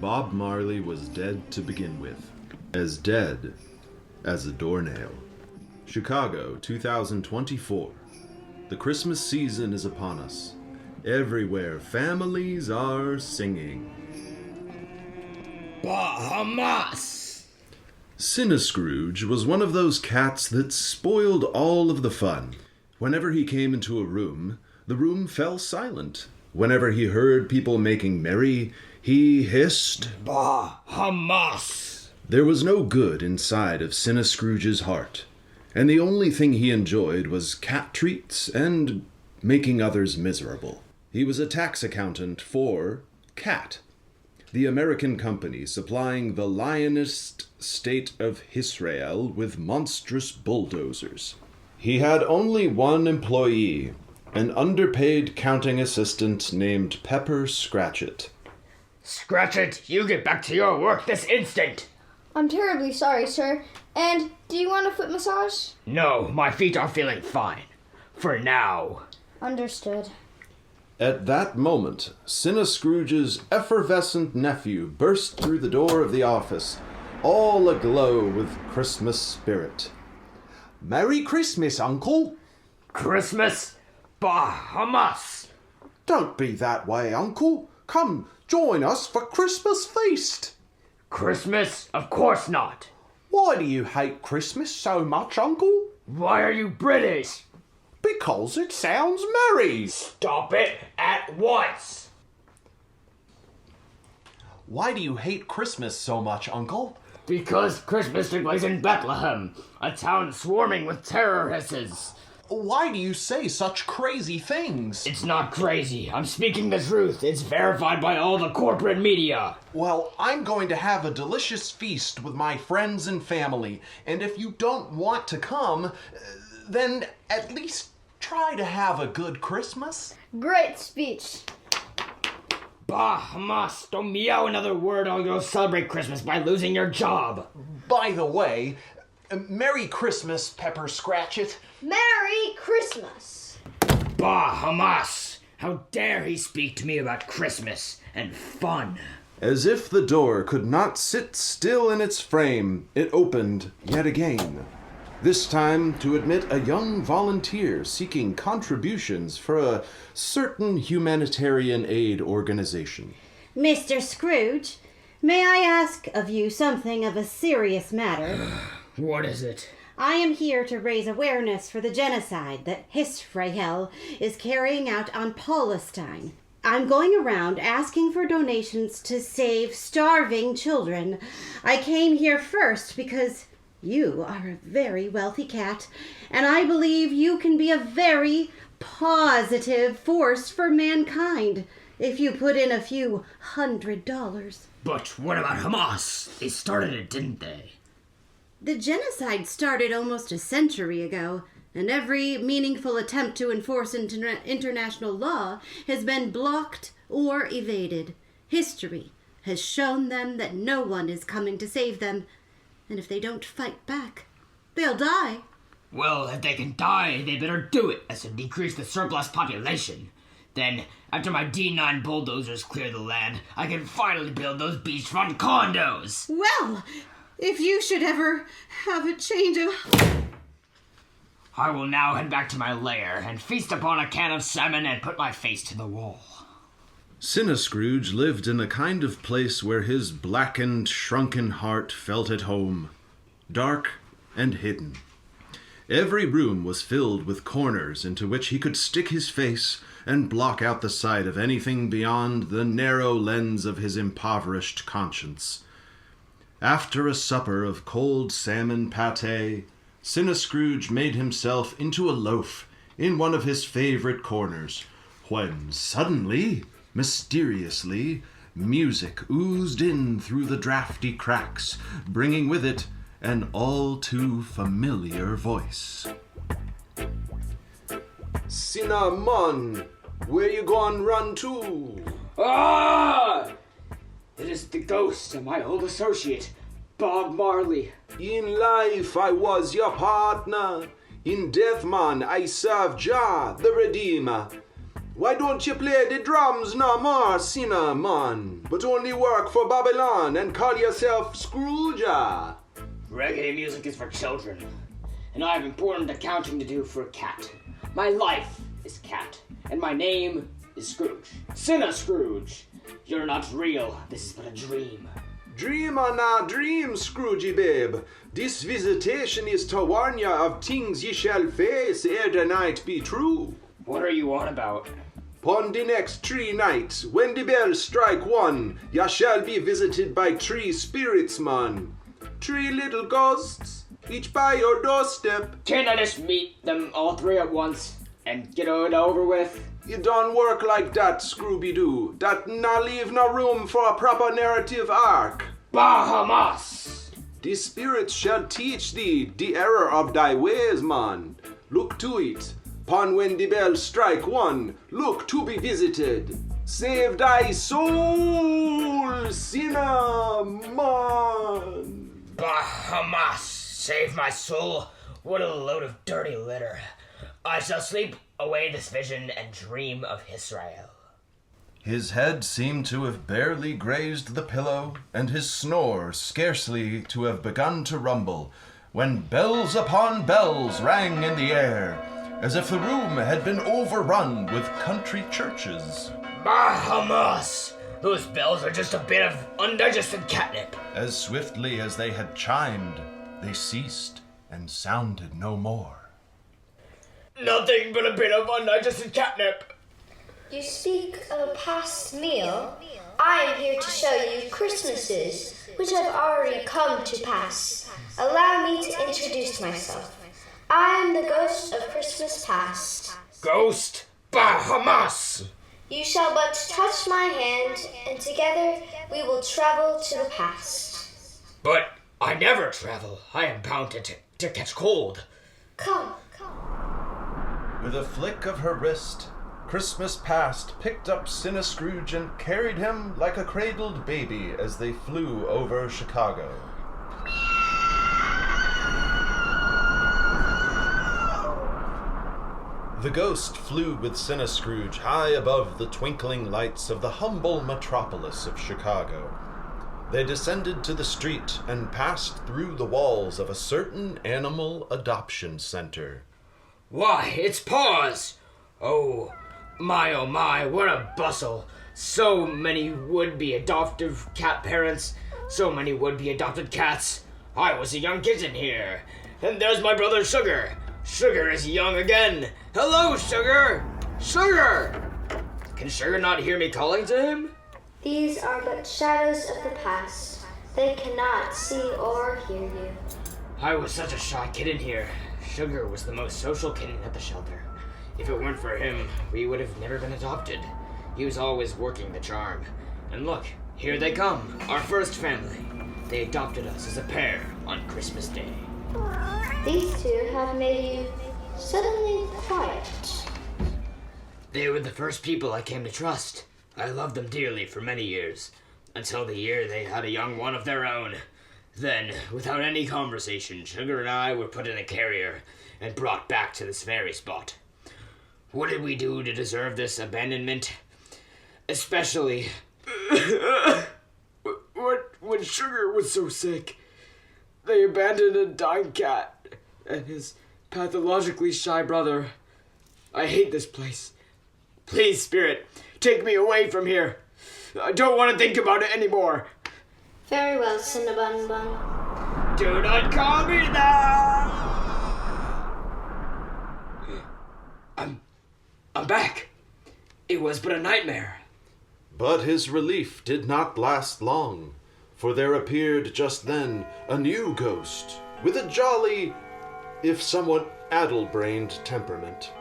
Bob Marley was dead to begin with. As dead as a doornail. Chicago, 2024. The Christmas season is upon us. Everywhere, families are singing. Bahamas! Scrooge was one of those cats that spoiled all of the fun. Whenever he came into a room, the room fell silent. Whenever he heard people making merry, he hissed, Bahamas! There was no good inside of Scrooge's heart, and the only thing he enjoyed was cat treats and making others miserable. He was a tax accountant for Cat, the American company supplying the lionist state of Israel with monstrous bulldozers. He had only one employee, an underpaid counting assistant named Pepper Scratchit. Scratchit, you get back to your work this instant! I'm terribly sorry, sir. And do you want a foot massage? No, my feet are feeling fine. For now. Understood. At that moment, Scrooge's effervescent nephew burst through the door of the office, all aglow with Christmas spirit. Merry Christmas, Uncle. Christmas? Bahamas! Don't be that way, Uncle. Come, join us for Christmas feast. Christmas? Of course not. Why do you hate Christmas so much, Uncle? Why are you British? Because it sounds merry. Stop it at once! Why do you hate Christmas so much, Uncle? Because Christmas took place in Bethlehem, a town swarming with terror hisses. Why do you say such crazy things? It's not crazy. I'm speaking the truth. It's verified by all the corporate media. Well, I'm going to have a delicious feast with my friends and family, and if you don't want to come, then at least try to have a good Christmas. Great speech. Bahamas, don't meow another word or you'll celebrate Christmas by losing your job. By the way, Merry Christmas, Pepper Scratchit. Merry Christmas. Bahamas, how dare he speak to me about Christmas and fun. As if the door could not sit still in its frame, it opened yet again. This time to admit a young volunteer seeking contributions for a certain humanitarian aid organization. Mr. Scrooge, may I ask of you something of a serious matter? What is it? I am here to raise awareness for the genocide that Israel is carrying out on Palestine. I'm going around asking for donations to save starving children. I came here first because you are a very wealthy cat, and I believe you can be a very positive force for mankind if you put in a few $100. But what about Hamas? They started it, didn't they? The genocide started almost a century ago, and every meaningful attempt to enforce international law has been blocked or evaded. History has shown them that no one is coming to save them, and if they don't fight back, they'll die. Well, if they can die, they better do it as to decrease the surplus population. Then, after my D9 bulldozers clear the land, I can finally build those beachfront condos. Well, if you should ever have a change of... I will now head back to my lair and feast upon a can of salmon and put my face to the wall. Scrooge lived in a kind of place where his blackened, shrunken heart felt at home, dark and hidden. Every room was filled with corners into which he could stick his face and block out the sight of anything beyond the narrow lens of his impoverished conscience. After a supper of cold salmon pâté, Scrooge made himself into a loaf in one of his favorite corners, when suddenly, mysteriously, music oozed in through the drafty cracks, bringing with it an all-too-familiar voice. Cinnamon, where you gone run to? Ah! It is the ghost of my old associate, Bob Marley. In life I was your partner. In death, man, I served Jah, the Redeemer. Why don't you play the drums no more, sinner man, but only work for Babylon and call yourself Scrooge? Reggae music is for children, and I have important accounting to do for a cat. My life is cat, and my name is Scrooge. Sinner Scrooge. You're not real. This is but a dream. Dream or not dream, Scroogey babe. This visitation is to warn you of things ye shall face ere the night be true. What are you on about? Pon the next 3 nights, when the bells strike 1, ya shall be visited by 3 spirits, man. 3 little ghosts, each by your doorstep. Can't I just meet them all 3 at once and get it over with? You don't work like that, Scrooby-Doo. That not leave no room for a proper narrative arc. Bahamas! The spirits shall teach thee the error of thy ways, man. Look to it. Pon when the bells strike 1, look to be visited. Save thy soul, sinner man. Bahamas! Save my soul? What a load of dirty litter. I shall sleep away this vision and dream of Israel. His head seemed to have barely grazed the pillow, and his snore scarcely to have begun to rumble, when bells upon bells rang in the air, as if the room had been overrun with country churches. Bahamas! Those bells are just a bit of undigested catnip. As swiftly as they had chimed, they ceased and sounded no more. Nothing but a bit of undigested catnip. You speak of a past meal. I am here to show you Christmases, which have already come to pass. Allow me to introduce myself. I am the ghost of Christmas past. Ghost? Bahamas! You shall but touch my hand, and together we will travel to the past. But I never travel. I am bound to catch cold. Come. With a flick of her wrist, Christmas Past picked up Sinner Scrooge and carried him like a cradled baby as they flew over Chicago. The ghost flew with Sinner Scrooge high above the twinkling lights of the humble metropolis of Chicago. They descended to the street and passed through the walls of a certain animal adoption center. Why, it's Paws! Oh my, what a bustle. So many would-be adoptive cat parents, so many would-be adopted cats. I was a young kitten here, and there's my brother Sugar. Sugar is young again. Hello, Sugar! Sugar! Can Sugar not hear me calling to him? These are but shadows of the past. They cannot see or hear you. I was such a shy kitten here. Sugar was the most social kitten at the shelter. If it weren't for him, we would have never been adopted. He was always working the charm. And look, here they come, our first family. They adopted us as a pair on Christmas Day. These 2 have made you suddenly quiet. They were the first people I came to trust. I loved them dearly for many years, until the year they had a young one of their own. Then, without any conversation, Sugar and I were put in a carrier and brought back to this very spot. What did we do to deserve this abandonment? Especially when Sugar was so sick. They abandoned a dying cat and his pathologically shy brother. I hate this place. Please, Spirit, take me away from here. I don't want to think about it anymore. Very well, Cinnabon Bun. Do not call me that! I'm back. It was but a nightmare. But his relief did not last long, for there appeared just then a new ghost with a jolly, if somewhat addle-brained temperament.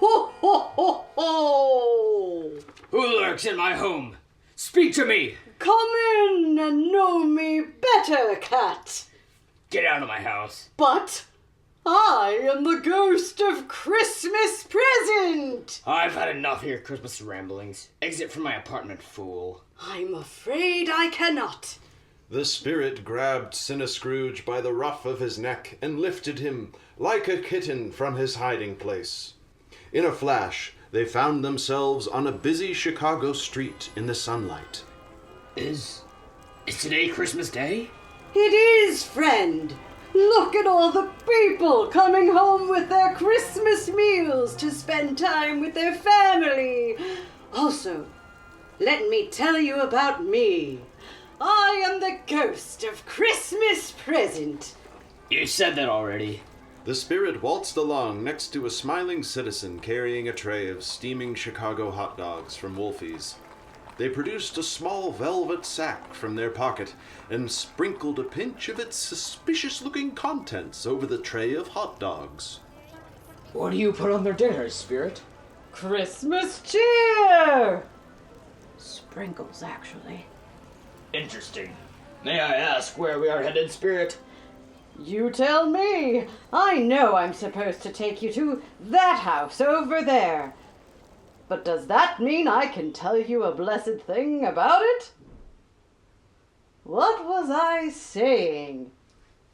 Ho, ho, ho, ho! Who lurks in my home? Speak to me! Come in and know me better, cat. Get out of my house. But I am the ghost of Christmas present. I've had enough of your Christmas ramblings. Exit from my apartment, fool. I'm afraid I cannot. The spirit grabbed Sinner Scrooge by the ruff of his neck and lifted him, like a kitten, from his hiding place. In a flash, they found themselves on a busy Chicago street in the sunlight. Is today Christmas Day? It is, friend. Look at all the people coming home with their Christmas meals to spend time with their family. Also, let me tell you about me. I am the ghost of Christmas present. You said that already. The spirit waltzed along next to a smiling citizen carrying a tray of steaming Chicago hot dogs from Wolfie's. They produced a small velvet sack from their pocket and sprinkled a pinch of its suspicious-looking contents over the tray of hot dogs. What do you put on their dinners, Spirit? Christmas cheer! Sprinkles, actually. Interesting. May I ask where we are headed, Spirit? You tell me. I know I'm supposed to take you to that house over there. But does that mean I can tell you a blessed thing about it? What was I saying?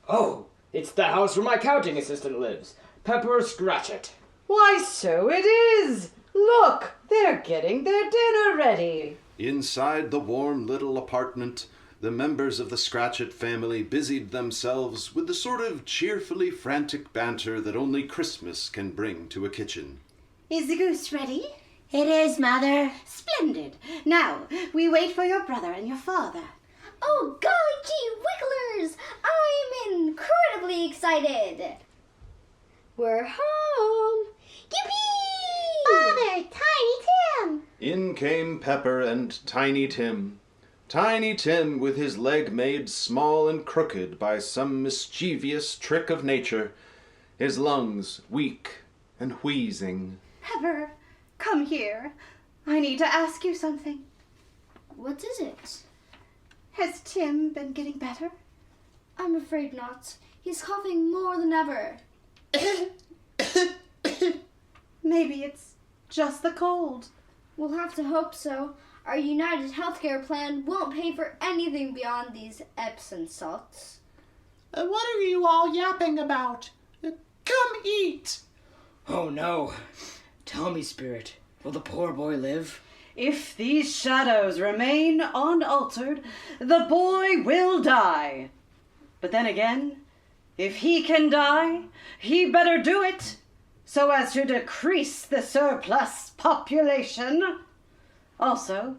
Oh, it's the house where my counting assistant lives, Pepper Scratchit. Why, so it is. Look, they're getting their dinner ready. Inside the warm little apartment, the members of the Scratchit family busied themselves with the sort of cheerfully frantic banter that only Christmas can bring to a kitchen. Is the goose ready? It is, Mother. Splendid. Now, we wait for your brother and your father. Oh, golly gee wigglers! I'm incredibly excited. We're home. Yippee! Father, Tiny Tim. In came Pepper and Tiny Tim. Tiny Tim, with his leg made small and crooked by some mischievous trick of nature, his lungs weak and wheezing. Pepper, come here. I need to ask you something. What is it? Has Tim been getting better? I'm afraid not. He's coughing more than ever. Maybe it's just the cold. We'll have to hope so. Our United Healthcare plan won't pay for anything beyond these Epsom salts. What are you all yapping about? Come eat! Oh no. Tell me, Spirit, will the poor boy live? If these shadows remain unaltered, the boy will die. But then again, if he can die, he better do it so as to decrease the surplus population. Also,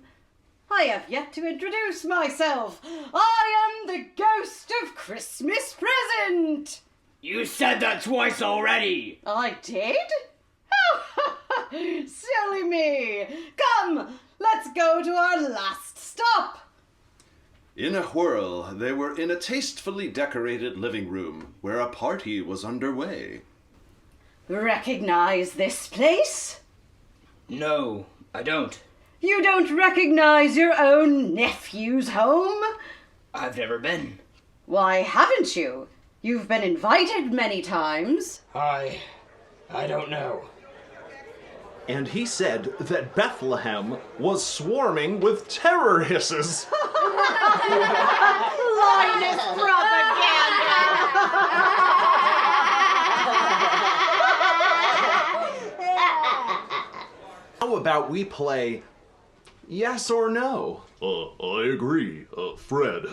I have yet to introduce myself. I am the ghost of Christmas present. You said that twice already! I did? Silly me! Come, let's go to our last stop. In a whirl, they were in a tastefully decorated living room where a party was underway. Recognize this place? No, I don't. You don't recognize your own nephew's home? I've never been. Why haven't you? You've been invited many times. I don't know. And he said that Bethlehem was swarming with terror hisses. Linus propaganda! How about we play yes or no? I agree. Fred,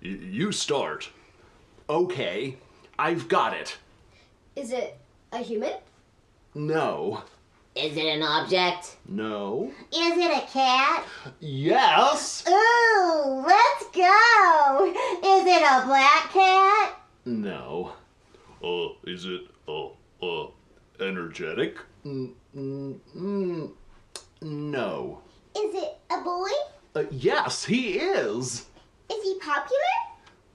you start. Okay, I've got it. Is it a human? No. Is it an object? No. Is it a cat? Yes. Ooh, let's go. Is it a black cat? No. Is it, energetic? No. Is it a boy? Yes, he is. Is he popular?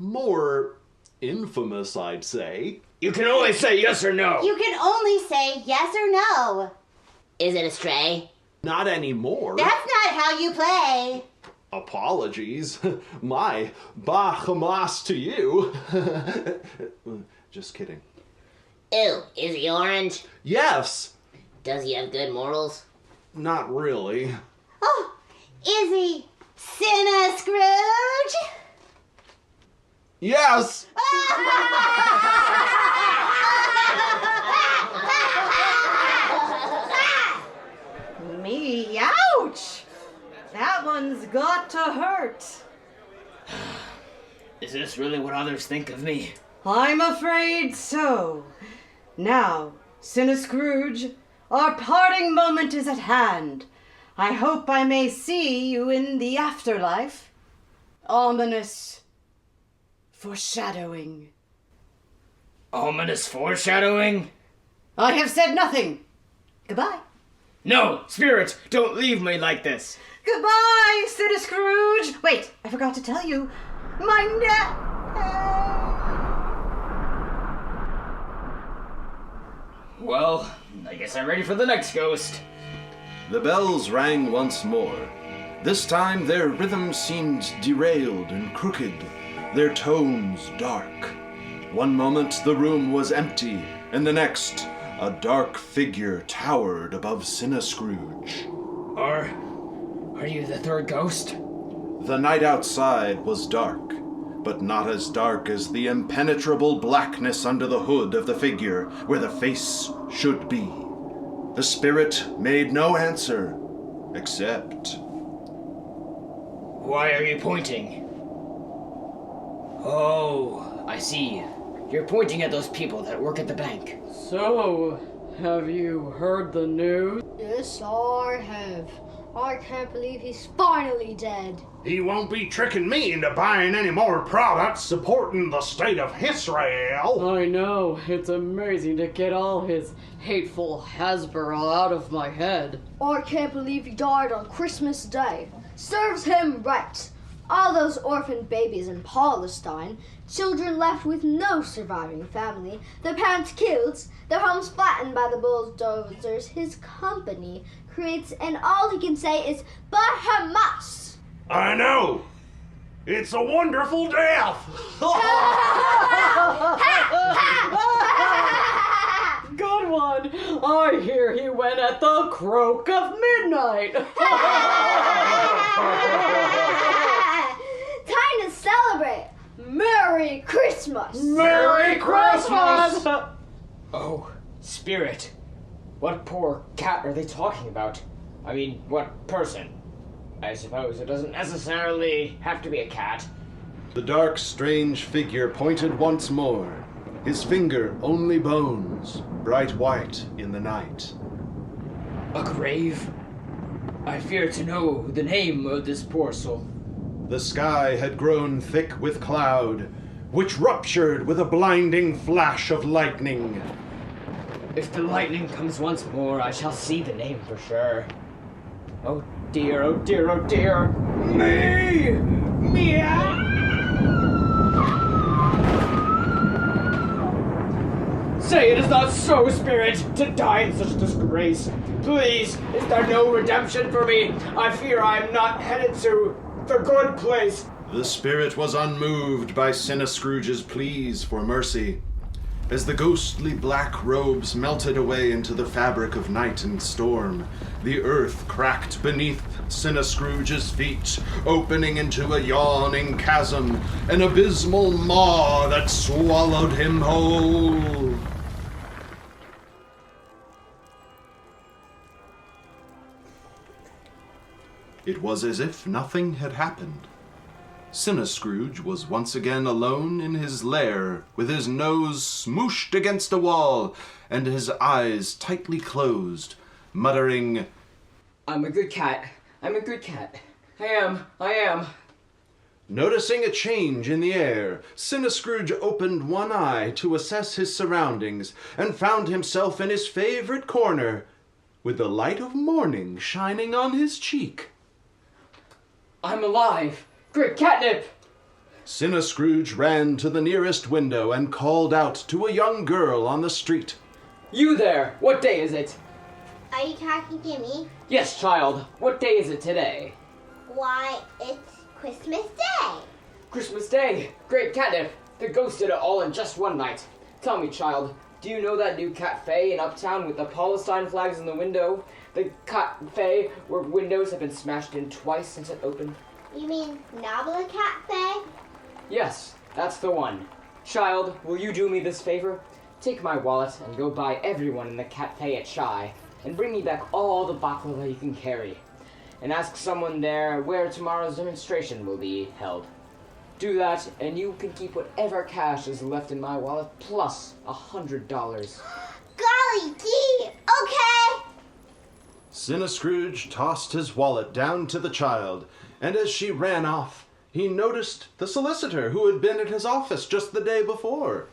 More infamous, I'd say. You can only say yes or no. You can only say yes or no. Is it a stray? Not anymore. That's not how you play. Apologies. My Bahamas to you. Just kidding. Ew, is he orange? Yes. Does he have good morals? Not really. Oh, is he Cinna Scrooge? Yes. Hey, ouch! That one's got to hurt. Is this really what others think of me? I'm afraid so. Now, Sinner Scrooge, our parting moment is at hand. I hope I may see you in the afterlife. Ominous foreshadowing. Ominous foreshadowing? I have said nothing. Goodbye. No, Spirit, don't leave me like this. Goodbye, Sinner Scrooge. Wait, I forgot to tell you. My neck. Well, I guess I'm ready for the next ghost. The bells rang once more. This time their rhythm seemed derailed and crooked, their tones dark. One moment the room was empty, and the next a dark figure towered above Sinner Scrooge. Are you the third ghost? The night outside was dark, but not as dark as the impenetrable blackness under the hood of the figure where the face should be. The spirit made no answer, except... Why are you pointing? Oh, I see. You're pointing at those people that work at the bank. So, have you heard the news? Yes, I have. I can't believe he's finally dead. He won't be tricking me into buying any more products supporting the state of Israel. I know. It's amazing to get all his hateful Hasbro out of my head. I can't believe he died on Christmas Day. Serves him right. All those orphan babies in Palestine, children left with no surviving family, their parents killed, their homes flattened by the bulldozers his company creates, and all he can say is, "But Hamas!" I know. It's a wonderful death. Good one. I hear he went at the croak of midnight. Time to celebrate. Merry Christmas. Merry Christmas. Oh, Spirit. What poor cat are they talking about? I mean, what person? I suppose it doesn't necessarily have to be a cat. The dark, strange figure pointed once more, his finger only bones, bright white in the night. A grave? I fear to know the name of this poor soul. The sky had grown thick with cloud, which ruptured with a blinding flash of lightning. If the lightning comes once more, I shall see the name for sure. Oh dear, oh dear, oh dear. Me! Meow! Say it is not so, Spirit, to die in such disgrace. Please, is there no redemption for me? I fear I am not headed to the good place. The spirit was unmoved by Sinner Scrooge's pleas for mercy. As the ghostly black robes melted away into the fabric of night and storm, the earth cracked beneath Sinner Scrooge's feet, opening into a yawning chasm, an abysmal maw that swallowed him whole. It was as if nothing had happened. Sinner Scrooge was once again alone in his lair, with his nose smooshed against a wall and his eyes tightly closed, muttering, I'm a good cat. I'm a good cat. I am. Noticing a change in the air, Sinner Scrooge opened one eye to assess his surroundings and found himself in his favorite corner, with the light of morning shining on his cheek. I'm alive. Great catnip! Sinner Scrooge ran to the nearest window and called out to a young girl on the street. You there! What day is it? Are you talking to me? Yes, child. What day is it today? Why, it's Christmas Day. Christmas Day! Great catnip! The ghost did it all in just one night. Tell me, child, do you know that new cafe in Uptown with the Palestine flags in the window? The cafe where windows have been smashed in twice since it opened? You mean Nabla Cafe? Yes, that's the one. Child, will you do me this favor? Take my wallet and go buy everyone in the cafe a chai. and bring me back all the baklava you can carry. And ask someone there where tomorrow's demonstration will be held. Do that, and you can keep whatever cash is left in my wallet, plus $100. Golly gee, okay. Scrooge tossed his wallet down to the child, and as she ran off, he noticed the solicitor who had been at his office just the day before.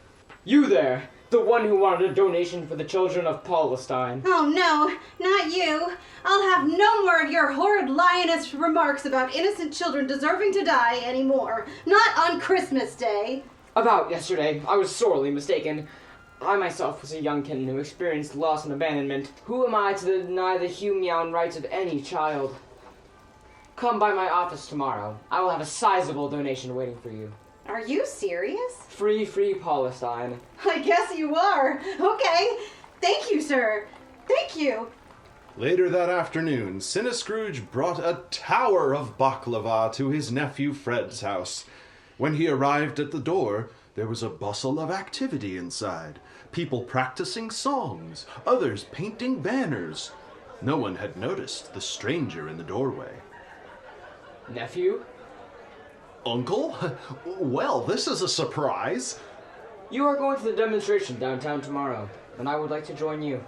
You there, the one who wanted a donation for the children of Palestine. Oh no, not you. I'll have no more of your horrid lioness remarks about innocent children deserving to die anymore. Not on Christmas Day. About yesterday, I was sorely mistaken. I myself was a young kitten who experienced loss and abandonment. Who am I to deny the human rights of any child? Come by my office tomorrow. I will have a sizable donation waiting for you. Are you serious? Free Palestine. I guess you are. Okay. Thank you, sir. Thank you. Later that afternoon, Scrooge brought a tower of baklava to his nephew Fred's house. When he arrived at the door, there was a bustle of activity inside. People practicing songs, others painting banners. No one had noticed the stranger in the doorway. Nephew? Uncle? Well, this is a surprise. You are going to the demonstration downtown tomorrow, and I would like to join you.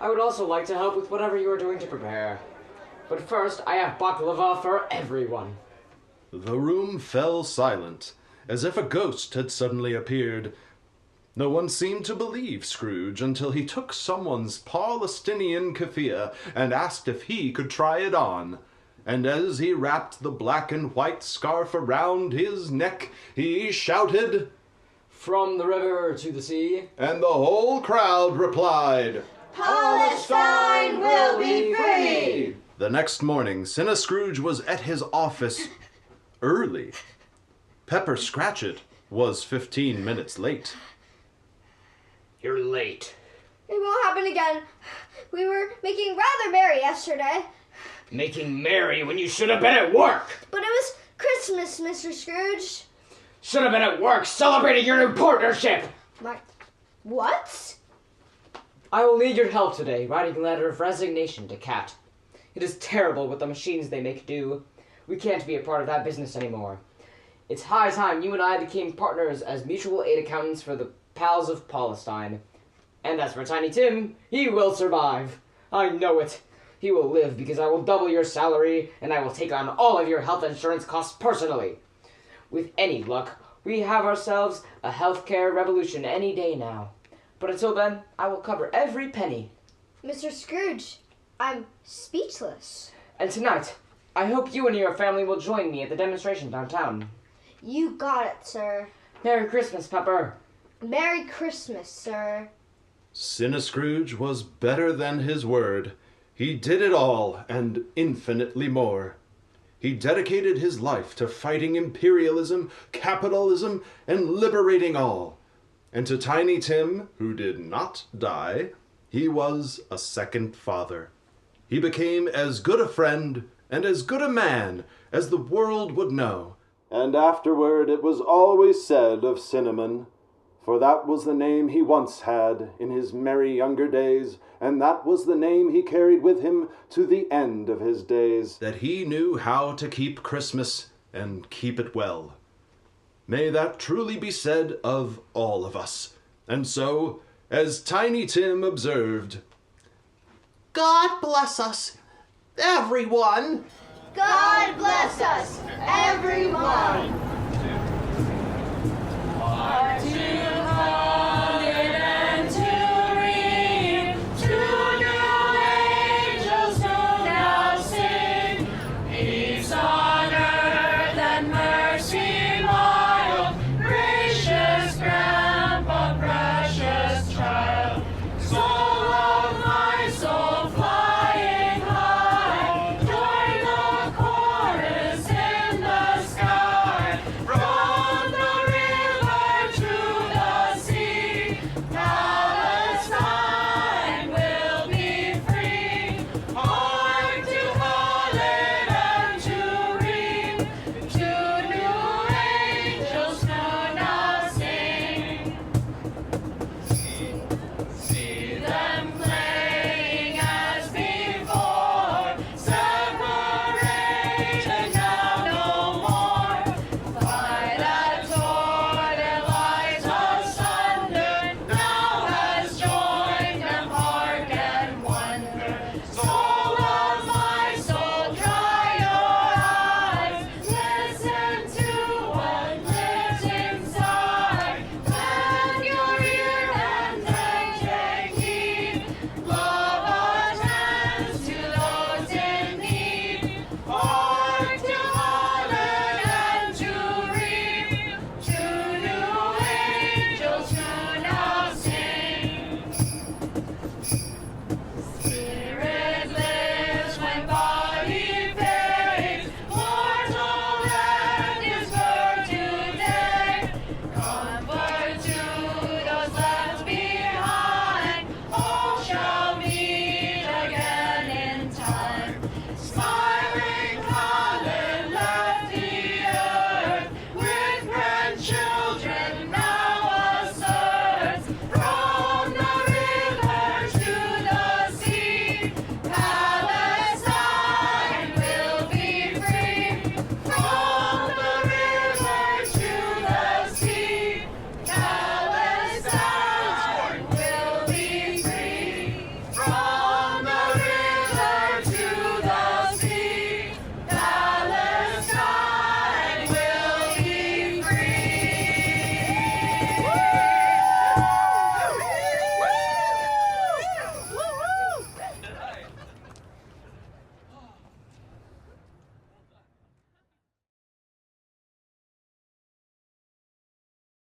I would also like to help with whatever you are doing to prepare. But first, I have baklava for everyone. The room fell silent, as if a ghost had suddenly appeared. No one seemed to believe Scrooge until he took someone's Palestinian keffiyeh and asked if he could try it on. And as he wrapped the black and white scarf around his neck, he shouted, "From the river to the sea." And the whole crowd replied, Palestine will be free. The next morning, Scrooge was at his office early. Pepper Scratchit was 15 minutes late. You're late. It won't happen again. We were making rather merry yesterday. Making merry when you should have been at work. But it was Christmas, Mr. Scrooge. Should have been at work celebrating your new partnership. What? I will need your help today writing a letter of resignation to Cat. It is terrible what the machines they make do. We can't be a part of that business anymore. It's high time you and I became partners as mutual aid accountants for the Pals of Palestine. And as for Tiny Tim, he will survive. I know it. He will live because I will double your salary and I will take on all of your health insurance costs personally. With any luck, we have ourselves a healthcare revolution any day now. But until then, I will cover every penny. Mr. Scrooge, I'm speechless. And tonight, I hope you and your family will join me at the demonstration downtown. You got it, sir. Merry Christmas, Pepper. Merry Christmas, sir. Scrooge was better than his word. He did it all, and infinitely more. He dedicated his life to fighting imperialism, capitalism, and liberating all. And to Tiny Tim, who did not die, he was a second father. He became as good a friend and as good a man as the world would know. And afterward it was always said of Cinnamon, for that was the name he once had in his merry younger days, and that was the name he carried with him to the end of his days, that he knew how to keep Christmas and keep it well. May that truly be said of all of us. And so, as Tiny Tim observed, God bless us, everyone. God bless us, everyone.